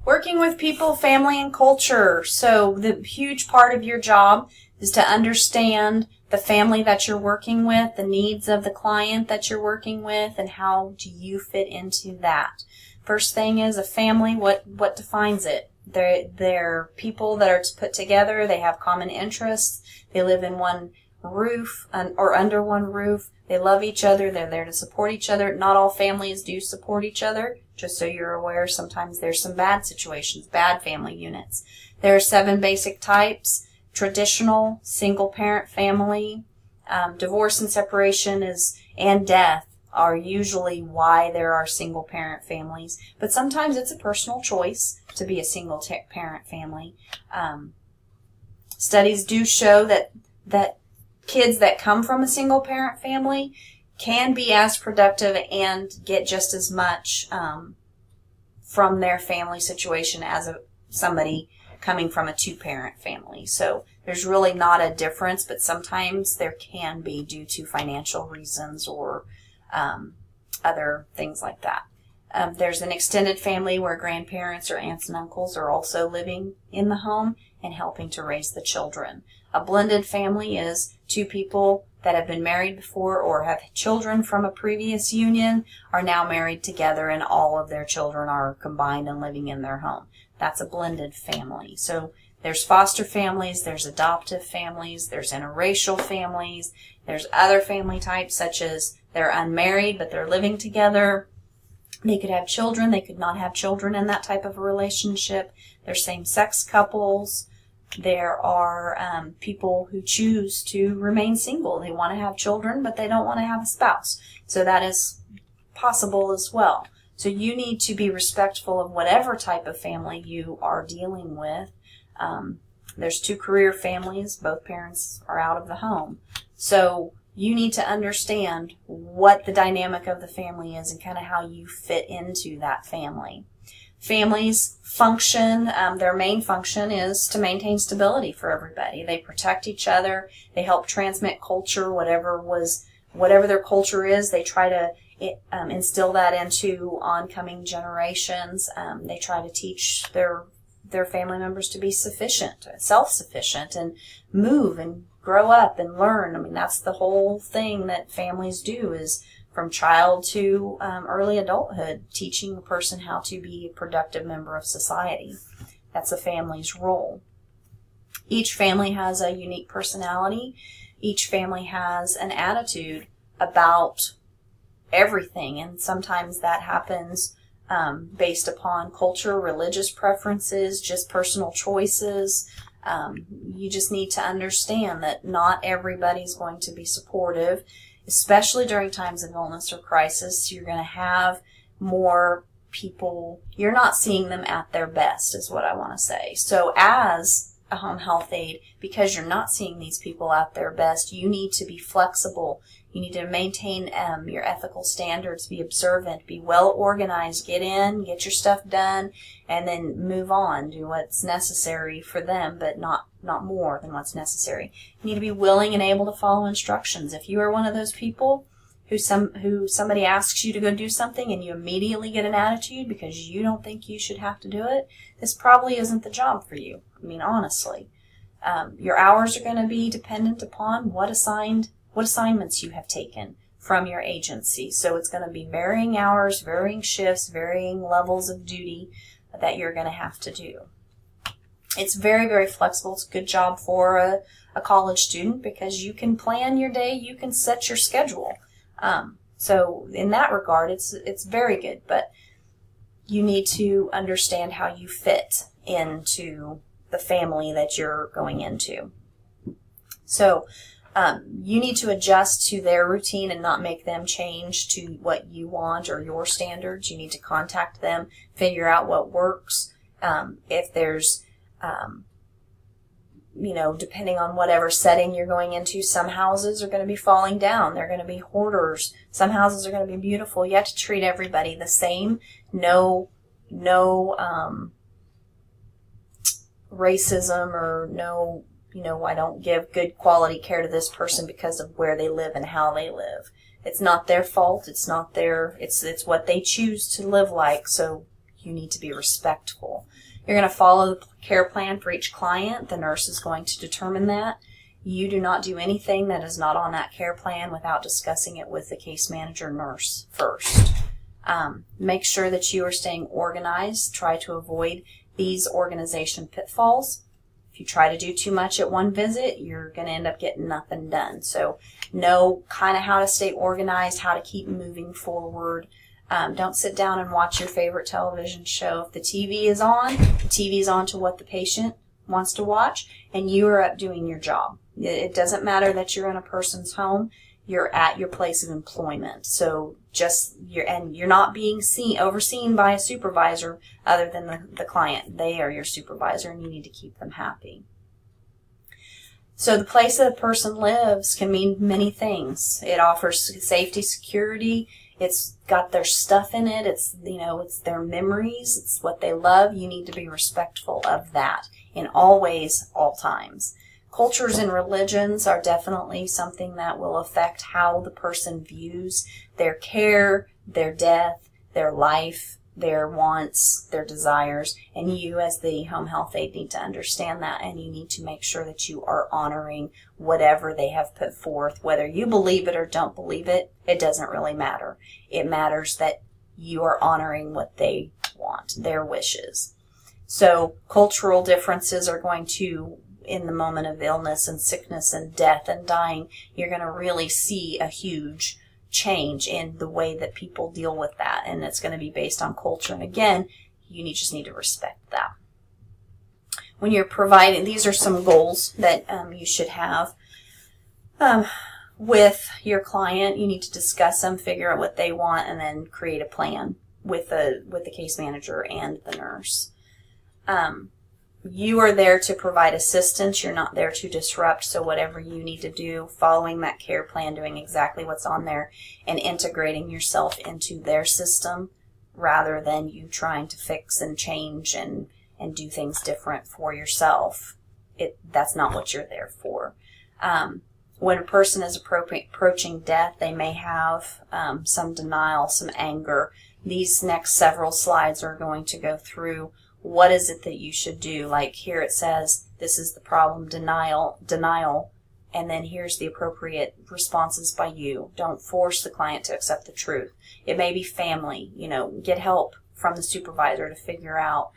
Working with people, family, and culture. So the huge part of your job is to understand the family that you're working with, the needs of the client that you're working with, and how do you fit into that. First thing is a family, what defines it? They're people that are put together, they have common interests, they live in one roof or under one roof, they love each other, they're there to support each other. Not all families do support each other, just so you're aware. Sometimes there's some bad situations, bad family units. There are 7 basic types: traditional, single-parent family, divorce and separation and death are usually why there are single-parent families. But sometimes it's a personal choice to be a single-parent family. Studies do show that kids that come from a single-parent family can be as productive and get just as much from their family situation as somebody coming from a 2-parent family. So there's really not a difference, but sometimes there can be due to financial reasons or other things like that. There's an extended family where grandparents or aunts and uncles are also living in the home and helping to raise the children. A blended family is 2 people that have been married before or have children from a previous union are now married together, and all of their children are combined and living in their home. That's a blended family. So there's foster families, there's adoptive families, there's interracial families, there's other family types such as they're unmarried but they're living together. They could have children, they could not have children in that type of a relationship. There's same-sex couples. There are people who choose to remain single. They want to have children, but they don't want to have a spouse. So that is possible as well. So you need to be respectful of whatever type of family you are dealing with. There's 2 career families. Both parents are out of the home. So you need to understand what the dynamic of the family is and kind of how you fit into that family. Families function, their main function is to maintain stability for everybody. They protect each other. They help transmit culture, whatever their culture is. They try to instill that into oncoming generations. They try to teach their family members to be sufficient, self-sufficient, and move and grow up and learn. I mean, that's the whole thing that families do, is from child to early adulthood, teaching a person how to be a productive member of society. That's a family's role. Each family has a unique personality. Each family has an attitude about everything, and sometimes that happens based upon culture, religious preferences, just personal choices. You just need to understand that not everybody's going to be supportive, especially during times of illness or crisis. You're going to have more people, you're not seeing them at their best, is what I want to say. So as a home health aide, because you're not seeing these people at their best, you need to be flexible. You need to maintain your ethical standards, be observant, be well organized, get in, get your stuff done, and then move on. Do what's necessary for them, but not more than what's necessary. You need to be willing and able to follow instructions. If you are one of those people who somebody asks you to go do something and you immediately get an attitude because you don't think you should have to do it, this probably isn't the job for you. I mean, honestly. Your hours are going to be dependent upon what assignments you have taken from your agency. So it's going to be varying hours, varying shifts, varying levels of duty that you're going to have to do. It's very, very flexible. It's a good job for a college student because you can plan your day, you can set your schedule. So in that regard, it's very good, but you need to understand how you fit into the family that you're going into. So you need to adjust to their routine and not make them change to what you want or your standards. You need to contact them, figure out what works. If there's, depending on whatever setting you're going into, some houses are going to be falling down. They're going to be hoarders. Some houses are going to be beautiful. You have to treat everybody the same. No racism or no, I don't give good quality care to this person because of where they live and how they live. It's not their fault. It's what they choose to live like. So you need to be respectful. You're going to follow the care plan for each client. The nurse is going to determine that. You do not do anything that is not on that care plan without discussing it with the case manager nurse first. Make sure that you are staying organized. Try to avoid these organization pitfalls. If you try to do too much at one visit, you're going to end up getting nothing done. So know kind of how to stay organized, how to keep moving forward. Don't sit down and watch your favorite television show. If the TV is on, the TV is on to what the patient wants to watch, and you are up doing your job. It doesn't matter that you're in a person's home. You're at your place of employment. So you're not being overseen by a supervisor other than the client. They are your supervisor, and you need to keep them happy. So the place that a person lives can mean many things. It offers safety, security. It's got their stuff in it. It's their memories. It's what they love. You need to be respectful of that in all ways, all times. Cultures and religions are definitely something that will affect how the person views their care, their death, their life, their wants, their desires. And you as the home health aide need to understand that, and you need to make sure that you are honoring whatever they have put forth. Whether you believe it or don't believe it, it doesn't really matter. It matters that you are honoring what they want, their wishes. So cultural differences are going to, in the moment of illness and sickness and death and dying, you're going to really see a huge change in the way that people deal with that, and it's going to be based on culture. And again, you just need to respect that. When you're providing, these are some goals that you should have with your client. You need to discuss them, figure out what they want, and then create a plan with the case manager and the nurse. You are there to provide assistance. You're not there to disrupt. So whatever you need to do, following that care plan, doing exactly what's on there, and integrating yourself into their system rather than you trying to fix and change and do things different for yourself. That's not what you're there for. When a person is approaching death, they may have some denial, some anger. These next several slides are going to go through what is it that you should do. Like here it says, this is the problem, denial, and then here's the appropriate responses by you. Don't force the client to accept the truth. It may be family, get help from the supervisor to figure out.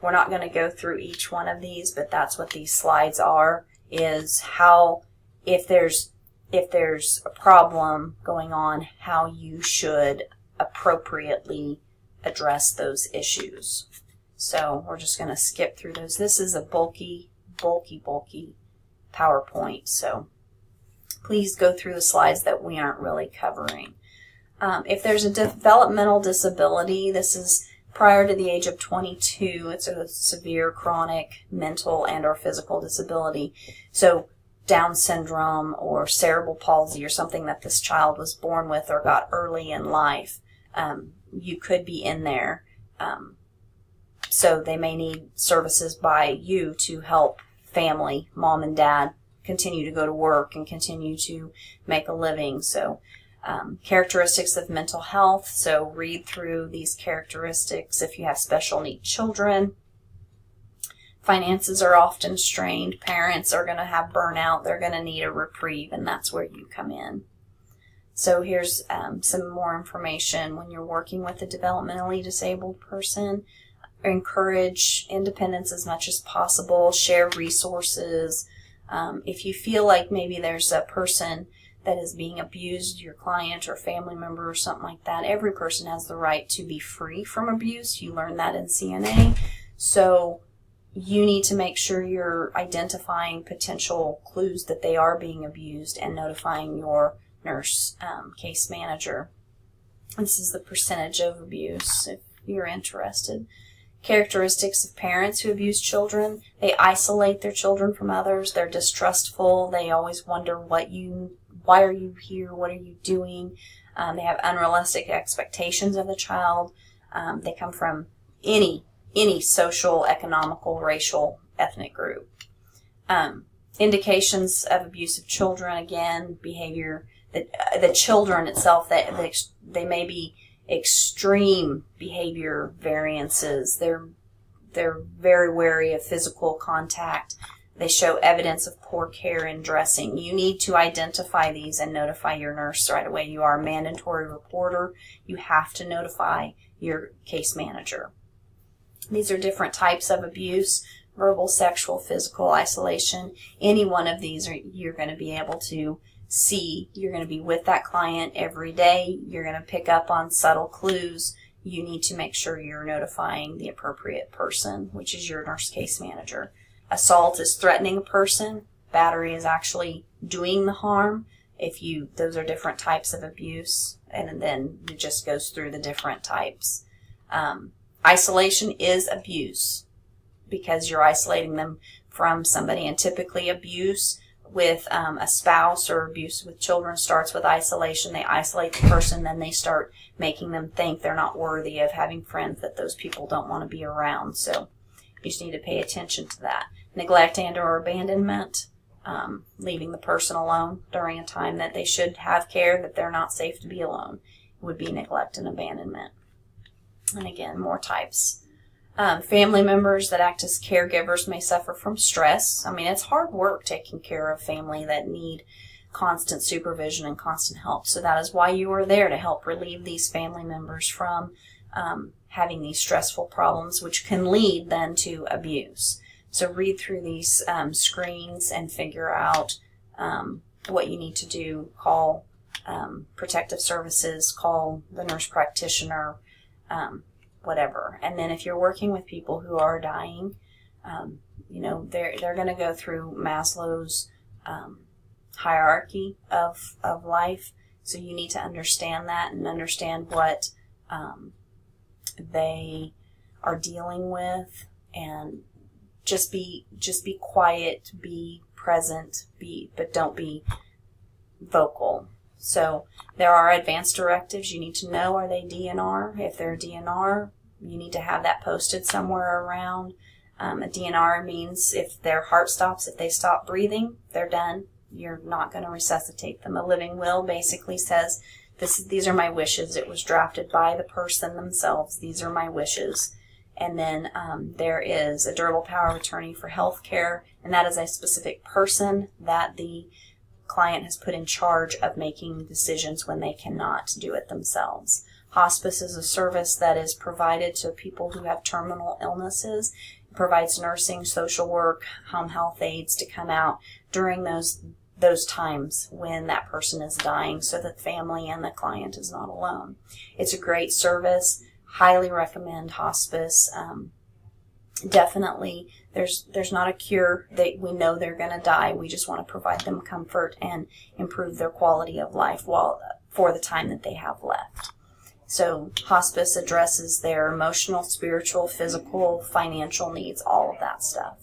We're not going to go through each one of these, but that's what these slides are, is how, if there's a problem going on, how you should appropriately address those issues. So we're just going to skip through those. This is a bulky PowerPoint, so please go through the slides that we aren't really covering. If there's a developmental disability, this is prior to the age of 22. It's a severe chronic mental and or physical disability. So Down syndrome or cerebral palsy or something that this child was born with or got early in life, you could be in there. So they may need services by you to help family, mom and dad, continue to go to work and continue to make a living. So characteristics of mental health. So read through these characteristics if you have special need children. Finances are often strained. Parents are going to have burnout. They're going to need a reprieve, and that's where you come in. So here's some more information. When you're working with a developmentally disabled person, encourage independence as much as possible. Share resources. If you feel like maybe there's a person that is being abused, your client or family member or something like that, every person has the right to be free from abuse. You learn that in CNA. So you need to make sure you're identifying potential clues that they are being abused and notifying your nurse case manager. This is the percentage of abuse if you're interested. Characteristics of parents who abuse children. They isolate their children from others. They're distrustful. They always wonder why are you here? What are you doing? They have unrealistic expectations of the child. They come from any social, economical, racial, ethnic group. Indications of abuse of children, again, behavior, the children itself, that they may be extreme behavior variances. They're very wary of physical contact. They show evidence of poor care and dressing. You need to identify these and notify your nurse right away. You are a mandatory reporter. You have to notify your case manager. These are different types of abuse: verbal, sexual, physical, isolation. Any one of these you're going to be able to see. You're going to be with that client every day. You're going to pick up on subtle clues. You need to make sure you're notifying the appropriate person, which is your nurse case manager. Assault is threatening a person. Battery is actually doing the harm. Those are different types of abuse, and then it just goes through the different types. Isolation is abuse because you're isolating them from somebody, and typically abuse with a spouse or abuse with children starts with isolation. They isolate the person, then they start making them think they're not worthy of having friends, that those people don't want to be around. So you just need to pay attention to that. Neglect and or abandonment, leaving the person alone during a time that they should have care, that they're not safe to be alone, would be neglect and abandonment. And again, more types. Family members that act as caregivers may suffer from stress. I mean, it's hard work taking care of family that need constant supervision and constant help. So that is why you are there, to help relieve these family members from having these stressful problems, which can lead then to abuse. So read through these screens and figure out what you need to do. Call protective services, call the nurse practitioner, whatever. And then if you're working with people who are dying, they're going to go through Maslow's hierarchy of life. So you need to understand that and understand what they are dealing with, and just be quiet, be present, but don't be vocal. So there are advanced directives you need to know. Are they DNR? If they're DNR, you need to have that posted somewhere around. A DNR means if their heart stops, if they stop breathing, they're done. You're not going to resuscitate them. A living will basically says, these are my wishes. It was drafted by the person themselves. These are my wishes. And then there is a durable power of attorney for health care, and that is a specific person that the client has put in charge of making decisions when they cannot do it themselves. Hospice is a service that is provided to people who have terminal illnesses. It provides nursing, social work, home health aides to come out during those times when that person is dying, so that the family and the client is not alone. It's a great service. Highly recommend hospice. Definitely, there's not a cure. We know they're going to die. We just want to provide them comfort and improve their quality of life for the time that they have left. So hospice addresses their emotional, spiritual, physical, financial needs, all of that stuff.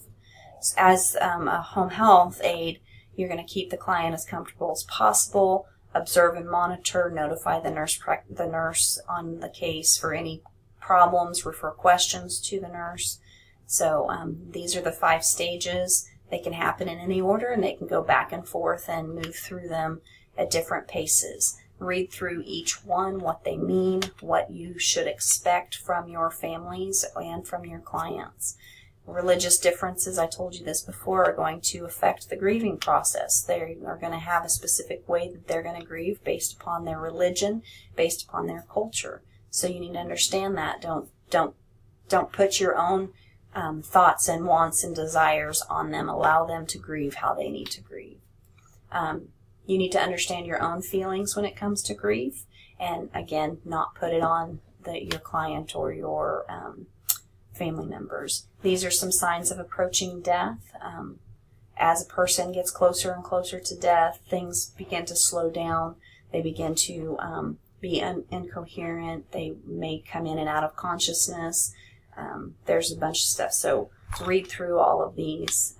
As a home health aide, you're going to keep the client as comfortable as possible, observe and monitor, notify the nurse on the case for any problems, refer questions to the nurse. So these are the 5 stages. They can happen in any order, and they can go back and forth and move through them at different paces. Read through each one, what they mean, what you should expect from your families and from your clients. Religious differences, I told you this before, are going to affect the grieving process. They are going to have a specific way that they're going to grieve based upon their religion, based upon their culture. So you need to understand that. Don't put your own thoughts and wants and desires on them. Allow them to grieve how they need to grieve. You need to understand your own feelings when it comes to grief, and again, not put it on your client or your family members. These are some signs of approaching death. As a person gets closer and closer to death, things begin to slow down. They begin to be incoherent. They may come in and out of consciousness. There's a bunch of stuff. So read through all of these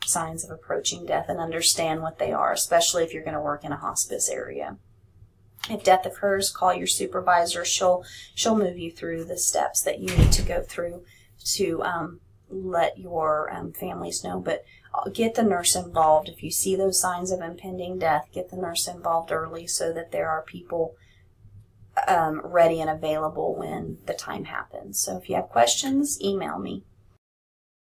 signs of approaching death and understand what they are, especially if you're going to work in a hospice area. If death occurs, call your supervisor. She'll move you through the steps that you need to go through to let your families know. But get the nurse involved. If you see those signs of impending death, get the nurse involved early so that there are people ready and available when the time happens. So if you have questions, email me.